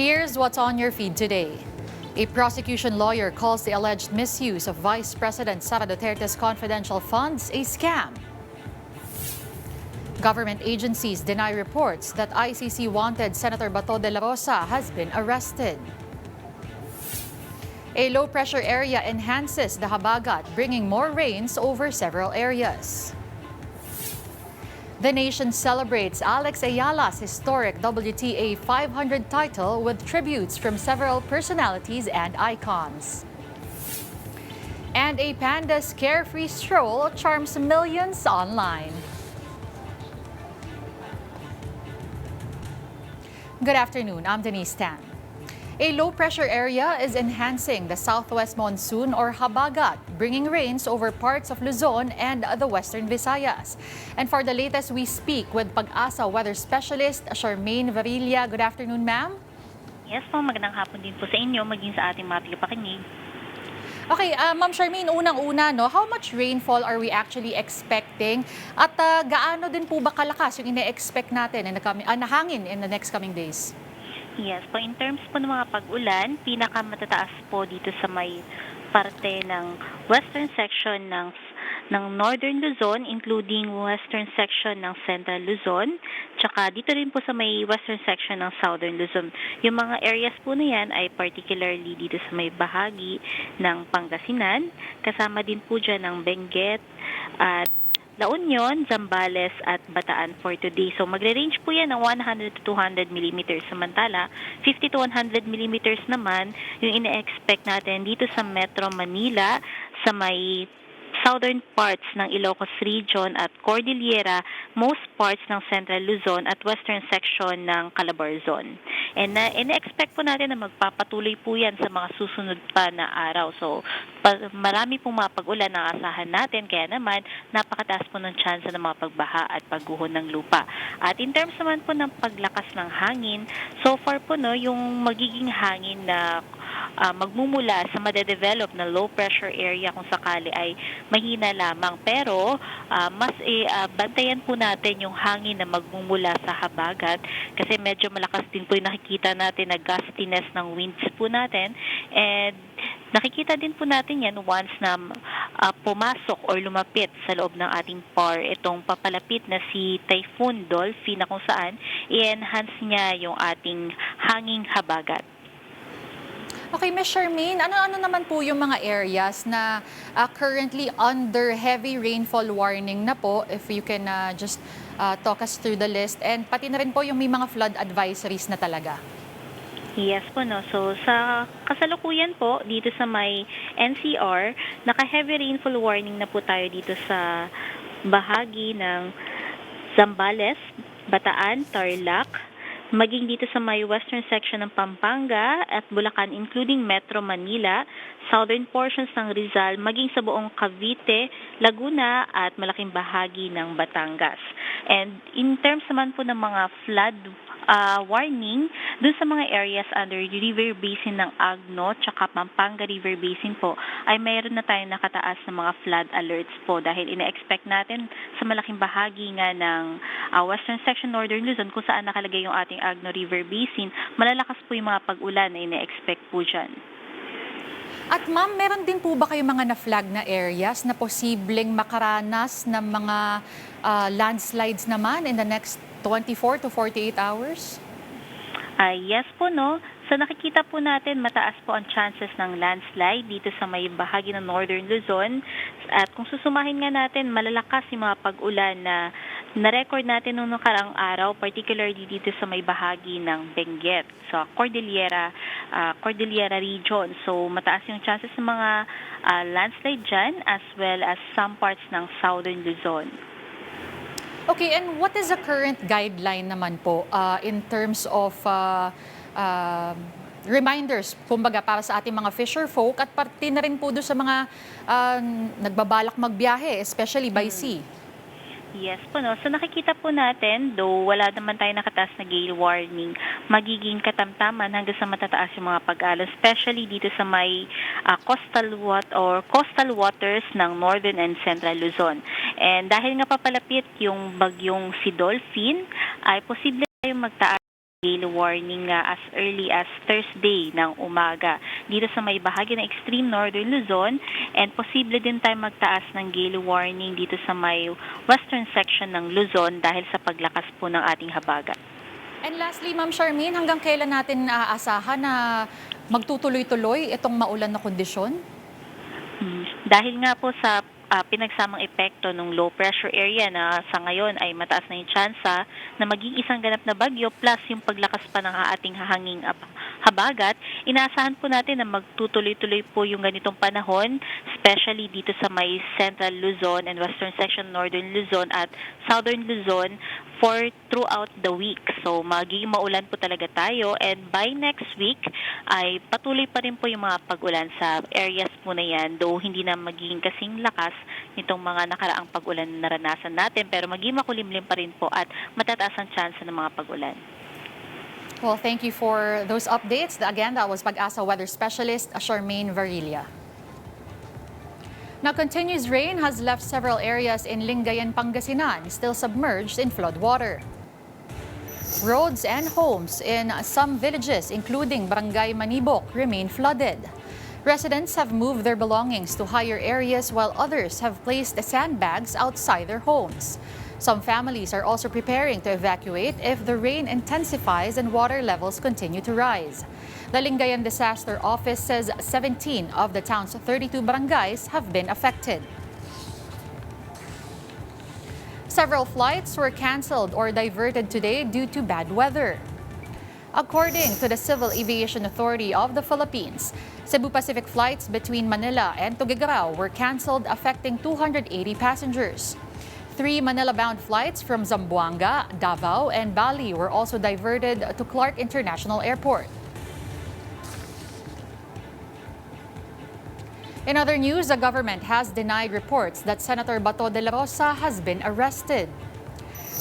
Here's what's on your feed today. A prosecution lawyer calls the alleged misuse of Vice President Sara Duterte's confidential funds a scam. Government agencies deny reports that ICC wanted Senator Bato de La Rosa has been arrested. A low-pressure area enhances the habagat, bringing more rains over several areas. The nation celebrates Eala's historic WTA 500 title with tributes from several personalities and icons. And a panda's carefree stroll charms millions online. Good afternoon, I'm Denise Tan. A low-pressure area is enhancing the southwest monsoon or habagat, bringing rains over parts of Luzon and the western Visayas. And for the latest, we speak with Pag-asa weather specialist Charmaine Revilla. Good afternoon, ma'am. Yes po, magandang hapon din po sa inyo, maging sa ating mga tagapakinig. Okay, Ma'am Charmaine, unang-una, no, how much rainfall are we actually expecting? At gaano din po ba kalakas yung ine-expect natin na hangin in the next coming days? Yes po, in terms po ng mga pag-ulan, pinakamatataas po dito sa may parte ng western section ng northern Luzon, including western section ng central Luzon, tsaka dito rin po sa may western section ng southern Luzon. Yung mga areas po na yan ay particularly dito sa may bahagi ng Pangasinan, kasama din po dyan ng Benguet at La Union, Zambales at Bataan for today. So magre-range po yan ng 100 to 200 millimeters. Samantala, 50 to 100 millimeters naman yung ine-expect natin dito sa Metro Manila, sa may southern parts ng Ilocos Region at Cordillera, most parts ng Central Luzon at western section ng Calabarzon. And ina-expect po natin na magpapatuloy po yan sa mga susunod pa na araw. So, marami pong mga pag-ulan na asahan natin, kaya naman napakataas po ng chance ng mga pagbaha at pagguho ng lupa. At in terms naman po ng paglakas ng hangin, so far po no, yung magiging hangin na magmumula sa madedevelop na low pressure area kung sakali ay mahina lamang, pero bantayan po natin yung hangin na magmumula sa habagat kasi medyo malakas din po yung nakikita natin na gustiness ng winds po natin, and nakikita din po natin yan once na pumasok or lumapit sa loob ng ating PAR itong papalapit na si Typhoon Dolphy, na kung saan i-enhance niya yung ating hanging habagat. Okay, Ms. Charmaine, ano naman po yung mga areas na currently under heavy rainfall warning na po? If you can just talk us through the list, and pati na rin po yung may mga flood advisories na talaga. Yes po, no. So sa kasalukuyan po dito sa may NCR, naka-heavy rainfall warning na po tayo dito sa bahagi ng Zambales, Bataan, Tarlac, maging dito sa may western section ng Pampanga at Bulacan, including Metro Manila, southern portions ng Rizal, maging sa buong Cavite, Laguna at malaking bahagi ng Batangas. And in terms naman po ng mga flood warning, dun sa mga areas under the river basin ng Agno tsaka Pampanga River Basin po, ay mayroon na tayong nakataas na mga flood alerts po dahil ina-expect natin sa malaking bahagi nga ng western section northern Luzon kung saan nakalagay yung ating Agno River Basin, malalakas po yung mga pag-ulan na ina-expect po dyan. At ma'am, meron din po ba kayong mga na-flag na areas na posibleng makaranas ng mga landslides naman in the next 24 to 48 hours? Yes po, no. So nakikita po natin mataas po ang chances ng landslide dito sa may bahagi ng northern Luzon. At kung susumahin nga natin, malalakas yung mga pag-ulan na na-record natin noong nakaraang araw, particularly dito sa may bahagi ng Benguet, so Cordillera region. So mataas yung chances ng mga landslide dyan, as well as some parts ng southern Luzon. Okay, and what is the current guideline naman po in terms of reminders, kumbaga, para sa ating mga fisher folk at pati na rin po doon sa mga nagbabalak magbiyahe, especially by sea? Yes po, no. So nakikita po natin, though wala naman tayo nakataas na gale warning, magiging katamtaman hanggang sa matataas yung mga pag-alon, especially dito sa may coastal waters ng northern and central Luzon. And dahil nga papalapit yung bagyong si Dolphin, ay posible tayong magtaas gale warning as early as Thursday ng umaga dito sa may bahagi ng extreme northern Luzon, and posible din tayo magtaas ng gale warning dito sa may western section ng Luzon dahil sa paglakas po ng ating habagat. And lastly, Ma'am Charmaine, hanggang kailan natin naaasahan na magtutuloy-tuloy itong maulan na kondisyon? Dahil nga po sa pinagsamang epekto ng low pressure area na sa ngayon ay mataas na yung tsansa na maging isang ganap na bagyo plus yung paglakas pa ng ating hahanging habagat, inaasahan po natin na magtutuloy-tuloy po yung ganitong panahon, especially dito sa may central Luzon and western section northern Luzon at southern Luzon for throughout the week. So magiging maulan po talaga tayo, and by next week ay patuloy pa rin po yung mga pag-ulan sa areas po na yan, though hindi na magiging kasing lakas nitong mga nakaraang pag-ulan na naranasan natin, pero magiging makulimlim pa rin po at matataas ang chance ng mga pag-ulan. Well, thank you for those updates. Again, that was Pag-asa weather specialist Charmaine Revilla. Now, continuous rain has left several areas in Lingayen, Pangasinan still submerged in floodwater. Roads and homes in some villages, including Barangay Manibok, remain flooded. Residents have moved their belongings to higher areas while others have placed sandbags outside their homes. Some families are also preparing to evacuate if the rain intensifies and water levels continue to rise. The Lingayen Disaster Office says 17 of the town's 32 barangays have been affected. Several flights were canceled or diverted today due to bad weather. According to the Civil Aviation Authority of the Philippines, Cebu Pacific flights between Manila and Tuguegarao were canceled, affecting 280 passengers. 3 Manila-bound flights from Zamboanga, Davao, and Bali were also diverted to Clark International Airport. In other news, the government has denied reports that Senator Bato de La Rosa has been arrested.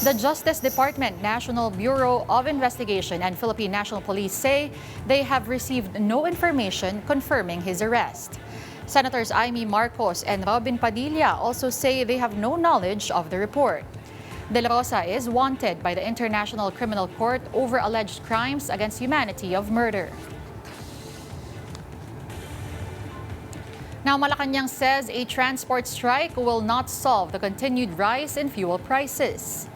The Justice Department, National Bureau of Investigation, and Philippine National Police say they have received no information confirming his arrest. Senators Amy Marcos and Robin Padilla also say they have no knowledge of the report. De La Rosa is wanted by the International Criminal Court over alleged crimes against humanity of murder. Now, Malacanang says a transport strike will not solve the continued rise in fuel prices.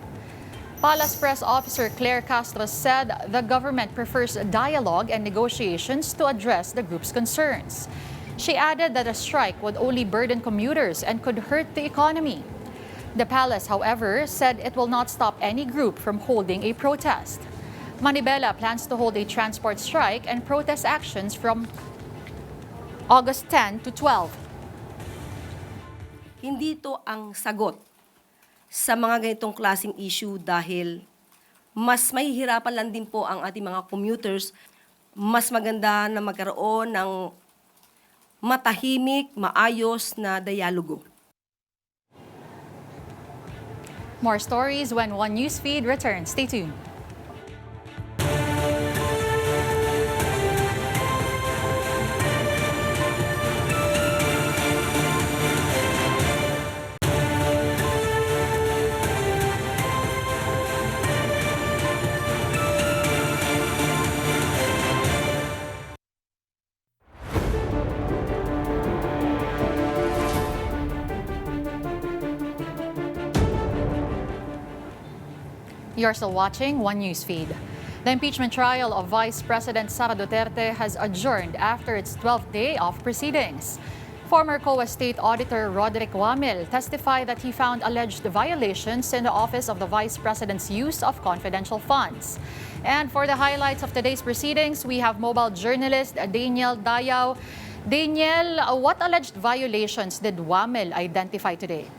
Palace Press Officer Claire Castro said the government prefers dialogue and negotiations to address the group's concerns. She added that a strike would only burden commuters and could hurt the economy. The palace, however, said it will not stop any group from holding a protest. Manibela plans to hold a transport strike and protest actions from August 10 to 12. Hindi ito ang sagot sa mga ganitong klaseng issue dahil mas mahihirapan lang din po ang ating mga commuters. Mas maganda na magkaroon ng matahimik, maayos na dialogo. More stories when One Newsfeed returns. Stay tuned. You're still watching One Newsfeed. The impeachment trial of Vice President Sara Duterte has adjourned after its 12th day of proceedings. Former COA State Auditor Roderick Wamil testified that he found alleged violations in the office of the Vice President's use of confidential funds. And for the highlights of today's proceedings, we have mobile journalist Daniel Dayaw. Daniel, what alleged violations did Wamil identify today?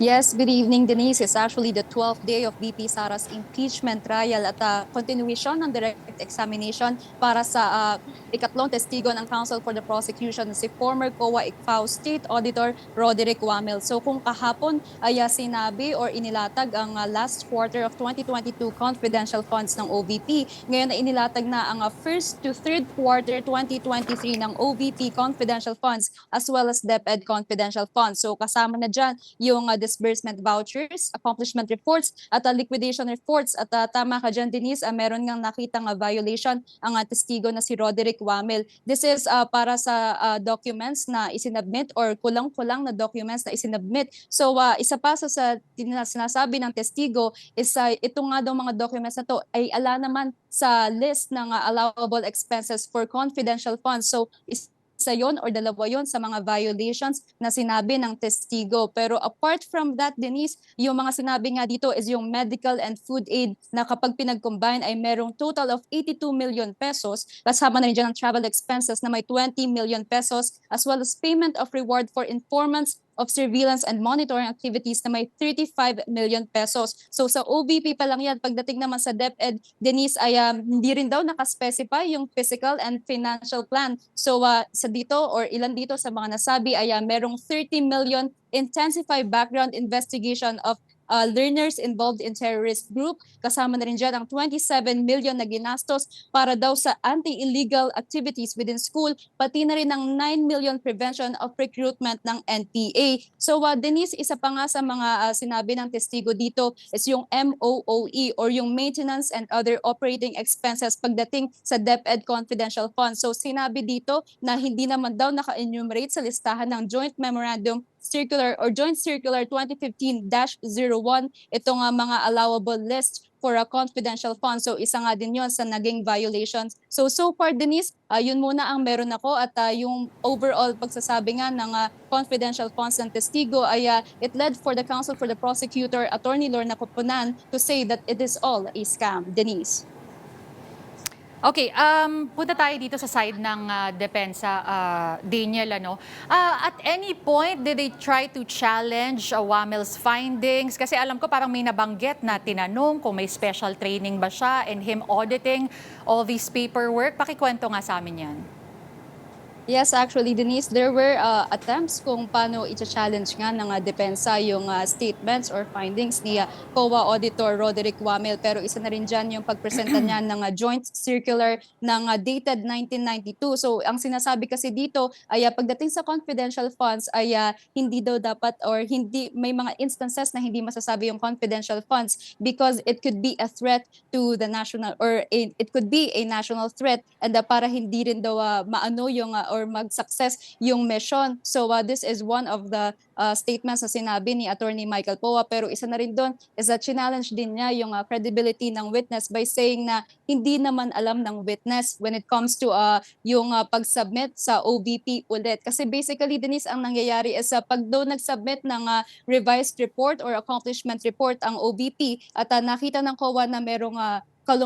Yes, good evening, Denise. It's actually the 12th day of VP Sara's impeachment trial at continuation ng direct examination para sa ikatlong testigo ng Counsel for the Prosecution, si former COA ICFAO State Auditor Roderick Wamil. So kung kahapon ay sinabi or inilatag ang last quarter of 2022 confidential funds ng OVP, ngayon ay inilatag na ang first to third quarter 2023 ng OVP confidential funds as well as DepEd confidential funds. So kasama na dyan yung disbursement vouchers, accomplishment reports at liquidation reports. At tama ka dyan, Denise, meron ngang nakitang violation ang testigo na si Roderick Wamel. This is para sa documents na isinabmit or kulang-kulang na documents na isinabmit. So isa pa sa sinasabi ng testigo is ito nga daw mga documents na to ay ala naman sa list ng allowable expenses for confidential funds. So isa yon or dalawa yon sa mga violations na sinabi ng testigo. Pero apart from that, Denise, yung mga sinabi nga dito is yung medical and food aid na kapag pinag-combine ay merong total of 82 million pesos. Kasama na rin dyan ang travel expenses na may 20 million pesos as well as payment of reward for informants of surveillance and monitoring activities na may 35 million pesos. So sa OVP pa lang yan. Pagdating naman sa DepEd, Denise, ay hindi rin daw nakaspecify yung physical and financial plan. So sa dito or ilan dito sa mga nasabi ay merong 30 million intensified background investigation of learners involved in terrorist group. Kasama na rin dyan ang 27 million na ginastos para daw sa anti-illegal activities within school, pati na rin ang 9 million prevention of recruitment ng NPA. So Denise, isa pa nga sa mga sinabi ng testigo dito is yung MOOE or yung maintenance and other operating expenses pagdating sa DepEd confidential funds. So sinabi dito na hindi naman daw naka-enumerate sa listahan ng Joint Memorandum Circular or Joint Circular 2015-01 itong mga allowable list for a confidential fund. So isa nga din yon sa naging violations. So far, Denise, yun muna ang meron ako at yung overall pagsasabi nga ng confidential funds ng testigo ay it led for the counsel for the prosecutor, Attorney Lorna Copunan, to say that it is all a scam. Denise. Okay, punta tayo dito sa side ng depensa, Daniel. At any point, did they try to challenge Wamel's findings? Kasi alam ko parang may nabanggit na tinanong kung may special training ba siya and him auditing all these paperwork. Pakikwento nga sa amin yan. Yes, actually, Denise, there were attempts kung paano i-challenge nga ng depensa yung statements or findings ni COA Auditor Roderick Wamel. Pero isa na rin dyan yung pagpresenta niya ng joint circular ng dated 1992. So ang sinasabi kasi dito ay pagdating sa confidential funds ay hindi daw dapat or hindi may mga instances na hindi masasabi yung confidential funds because it could be a threat to the national or it could be a national threat and para hindi rin daw maano yung or mag-success yung mission. So this is one of the statements na sinabi ni Attorney Michael Poa. Pero isa na rin doon is a challenge din niya yung credibility ng witness by saying na hindi naman alam ng witness when it comes to yung pag-submit sa OVP ulit. Kasi basically, Denise, ang nangyayari is pag doon nag-submit ng revised report or accomplishment report ang OVP at nakita ng COA na merong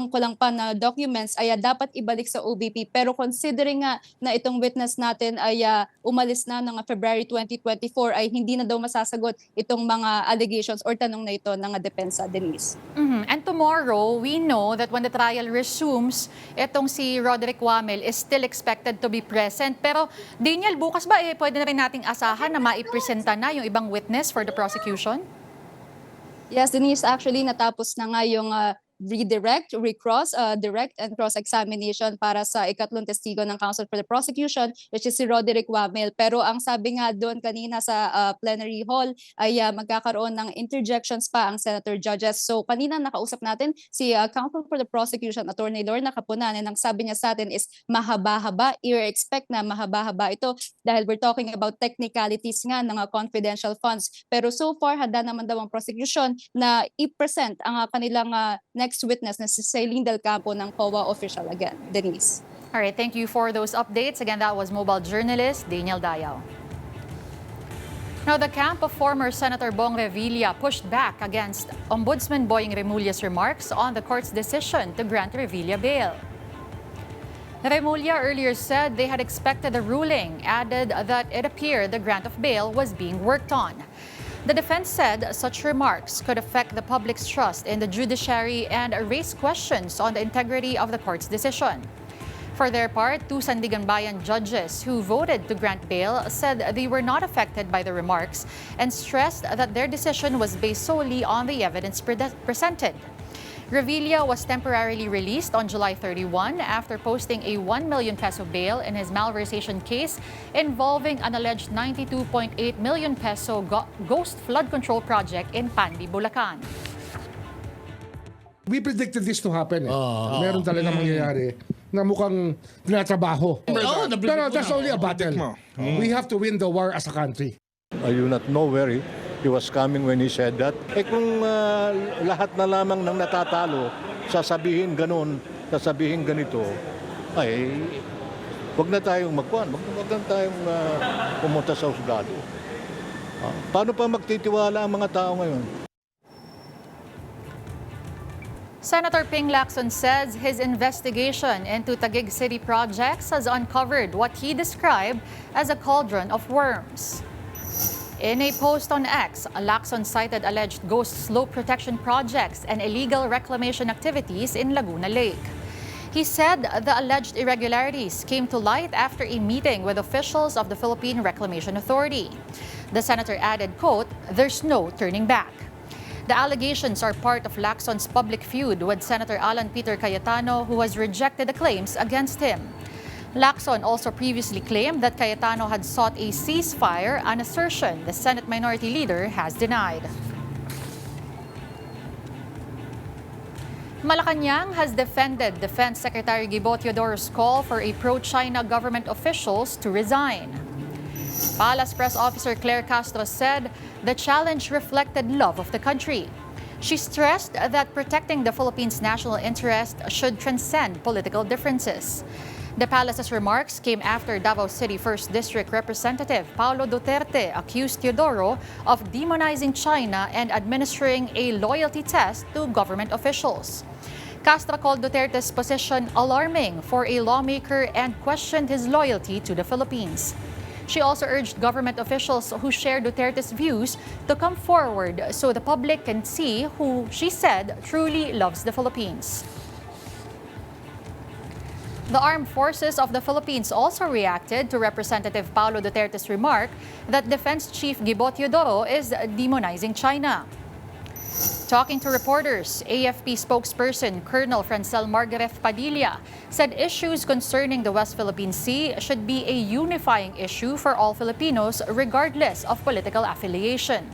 kulang pa na documents ay dapat ibalik sa OVP. Pero considering nga na itong witness natin ay umalis na ng February 2024 ay hindi na daw masasagot itong mga allegations or tanong na ito ng depensa, Denise. And tomorrow, we know that when the trial resumes, itong si Roderick Wamel is still expected to be present. Pero Daniel, bukas ba pwede na rin nating asahan na maipresenta na yung ibang witness for the prosecution? Yes, Denise, actually natapos na nga yung redirect, recross, direct and cross-examination para sa ikatlong testigo ng counsel for the prosecution, which is si Roderick Wamel. Pero ang sabi nga doon kanina sa plenary hall ay magkakaroon ng interjections pa ang senator judges. So kanina nakausap natin si counsel for the prosecution, Attorney Lorna Copunan, and ang sabi niya sa atin is mahaba-haba. I-expect na mahaba-haba ito dahil we're talking about technicalities nga ng confidential funds. Pero so far, handa naman daw ang prosecution na i-present ang kanilang next witness na si Celine Del Campo ng COA official again. Denise. All right, thank you for those updates. Again, that was mobile journalist Daniel Dayaw. Now, the camp of former Senator Bong Revilla pushed back against Ombudsman Boying Remulla's remarks on the court's decision to grant Revilla bail. Remulla earlier said they had expected a ruling, added that it appeared the grant of bail was being worked on. The defense said such remarks could affect the public's trust in the judiciary and raise questions on the integrity of the court's decision. For their part, two Sandiganbayan judges who voted to grant bail said they were not affected by the remarks and stressed that their decision was based solely on the evidence presented. Revilla was temporarily released on July 31 after posting a 1 million peso bail in his malversation case involving an alleged 92.8 million peso ghost flood control project in Pandi, Bulacan. We predicted this to happen. Meron talaga mangyayari na mukhang tinatrabaho. Pero that's only a battle. We have to win the war as a country. I do not know where he was coming when he said that. Kung lahat na lamang ng natatalo, sasabihin ganun, sasabihin ganito, ay wag na tayong magkuhan, wag na tayong pumunta sa husgado. Paano pa magtitiwala ang mga tao ngayon? Senator Ping Lacson says his investigation into Taguig City projects has uncovered what he described as a cauldron of worms. In a post on X, Lacson cited alleged ghost slope protection projects and illegal reclamation activities in Laguna Lake. He said the alleged irregularities came to light after a meeting with officials of the Philippine Reclamation Authority. The senator added, quote, "There's no turning back." The allegations are part of Lacson's public feud with Senator Alan Peter Cayetano, who has rejected the claims against him. Lacson also previously claimed that Cayetano had sought a ceasefire, an assertion the Senate Minority Leader has denied. Malacanang has defended Defense Secretary Gibo Teodoro's call for a pro-China government officials to resign. Palace Press Officer Claire Castro said the challenge reflected love of the country. She stressed that protecting the Philippines' national interest should transcend political differences. The palace's remarks came after Davao City 1st District Representative Paulo Duterte accused Teodoro of demonizing China and administering a loyalty test to government officials. Castro called Duterte's position alarming for a lawmaker and questioned his loyalty to the Philippines. She also urged government officials who share Duterte's views to come forward so the public can see who she said truly loves the Philippines. The Armed Forces of the Philippines also reacted to Representative Paulo Duterte's remark that Defense Chief Gibo Teodoro is demonizing China. Talking to reporters, AFP spokesperson Colonel Francel Margaret Padilla said issues concerning the West Philippine Sea should be a unifying issue for all Filipinos regardless of political affiliation.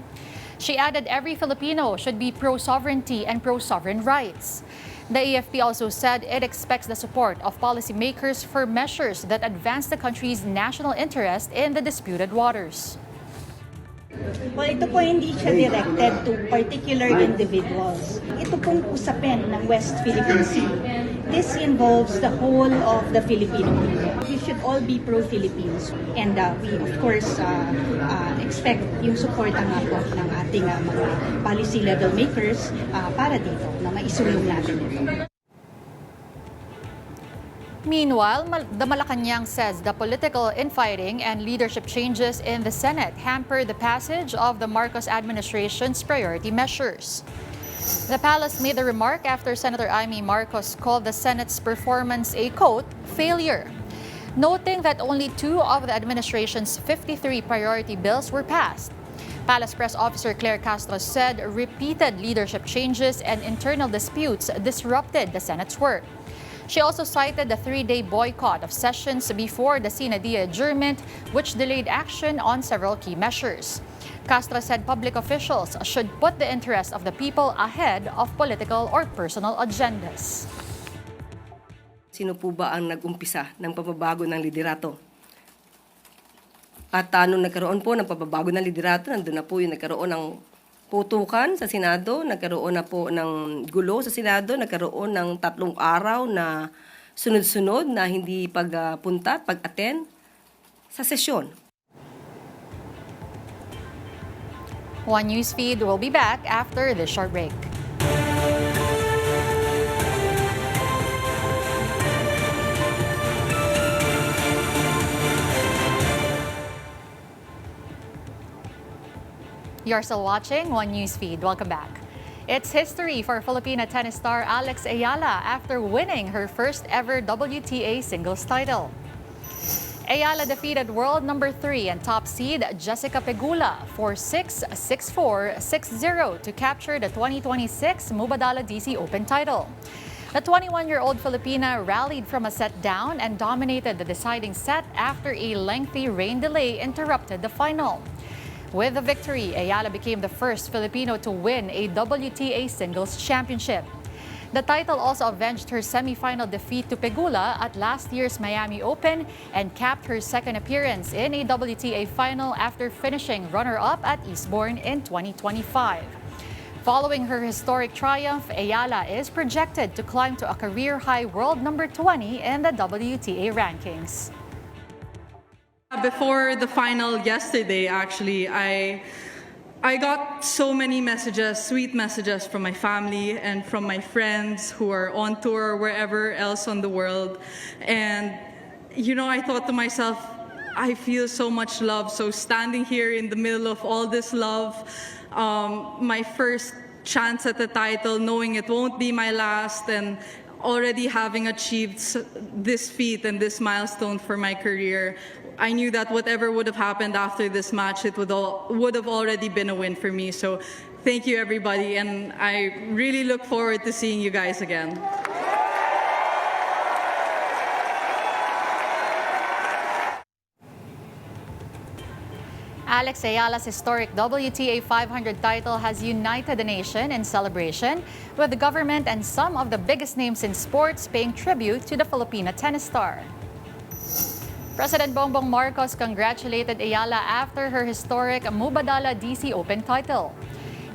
She added every Filipino should be pro-sovereignty and pro-sovereign rights. The AFP also said it expects the support of policymakers for measures that advance the country's national interest in the disputed waters. Well, ito po hindi siya directed to particular individuals. Ito pong usapin ng West Philippine Sea. This involves the whole of the Filipino people. We should all be pro-Philippines. And we, of course, expect yung support nga po ng ating mga policy level makers para dito, na maisulong natin ito. Meanwhile, the Malacanang says the political infighting and leadership changes in the Senate hamper the passage of the Marcos administration's priority measures. The palace made the remark after Senator Amy Marcos called the Senate's performance a, quote, failure, noting that only 2 of the administration's 53 priority bills were passed. Palace Press Officer Claire Castro said repeated leadership changes and internal disputes disrupted the Senate's work. She also cited the 3-day boycott of sessions before the Sinadia adjournment, which delayed action on several key measures. Castro said public officials should put the interests of the people ahead of political or personal agendas. Sino po ba ang nag-umpisa ng pagbabago ng liderato? At nung nagkaroon po ng pagbabago ng liderato, nandun na po yung nagkaroon ng putukan sa Senado, nagkaroon na po ng gulo sa Senado, nagkaroon ng 3 araw na sunod-sunod na hindi pagpunta, pag-attend sa sesyon. One Newsfeed will be back after this short break. You're still watching One Newsfeed. Welcome back. It's history for Filipina tennis star Alex Eala after winning her first ever WTA singles title. Eala defeated world number 3 and top seed Jessica Pegula 4-6, 6-4, 6-0 to capture the 2026 Mubadala DC Open title. The 21-year-old Filipina rallied from a set down and dominated the deciding set after a lengthy rain delay interrupted the final. With the victory, Eala became the first Filipino to win a WTA singles championship. The title also avenged her semifinal defeat to Pegula at last year's Miami Open and capped her second appearance in a WTA final after finishing runner-up at Eastbourne in 2025. Following her historic triumph, Eala is projected to climb to a career-high world number 20 in the WTA rankings. Before the final yesterday, actually, I got so many messages, sweet messages from my family and from my friends who are on tour or wherever else on the world. And, you know, I thought to myself, I feel so much love. So standing here in the middle of all this love, my first chance at the title, knowing it won't be my last, and already having achieved this feat and this milestone for my career, I knew that whatever would have happened after this match, it would have already been a win for me. So thank you, everybody, and I really look forward to seeing you guys again. Alex Eala's historic WTA 500 title has united the nation in celebration, with the government and some of the biggest names in sports paying tribute to the Filipina tennis star. President Bongbong Marcos congratulated Eala after her historic Mubadala DC Open title.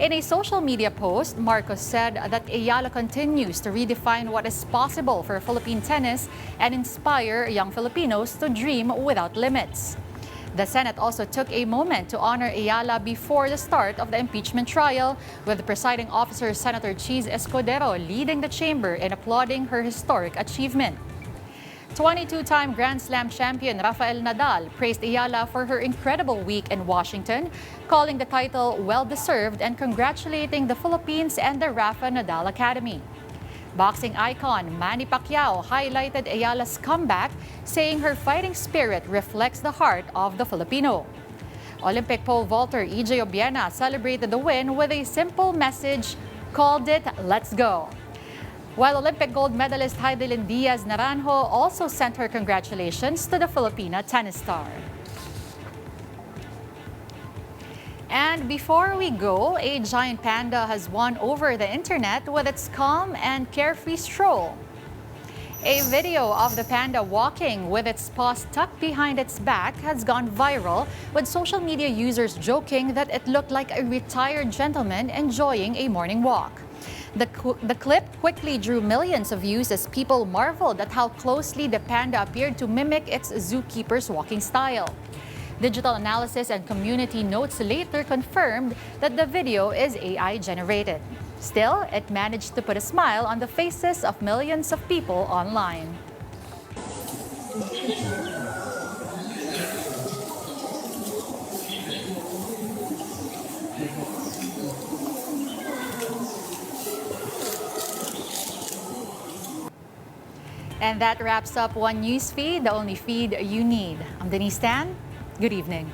In a social media post, Marcos said that Eala continues to redefine what is possible for Philippine tennis and inspire young Filipinos to dream without limits. The Senate also took a moment to honor Eala before the start of the impeachment trial, with presiding officer Senator Cheese Escudero leading the chamber in applauding her historic achievement. 22-time Grand Slam champion Rafael Nadal praised Eala for her incredible week in Washington, calling the title well-deserved and congratulating the Philippines and the Rafa Nadal Academy. Boxing icon Manny Pacquiao highlighted Eala's comeback, saying her fighting spirit reflects the heart of the Filipino. Olympic pole vaulter EJ Obiena celebrated the win with a simple message, called it "Let's Go." While Olympic gold medalist Heidelin Diaz Naranjo also sent her congratulations to the Filipina tennis star. And before we go, a giant panda has won over the internet with its calm and carefree stroll. A video of the panda walking with its paws tucked behind its back has gone viral, with social media users joking that it looked like a retired gentleman enjoying a morning walk. The clip quickly drew millions of views as people marveled at how closely the panda appeared to mimic its zookeeper's walking style. Digital analysis and community notes later confirmed that the video is AI-generated. Still, it managed to put a smile on the faces of millions of people online. And that wraps up One Newsfeed, the only feed you need. I'm Denise Tan. Good evening.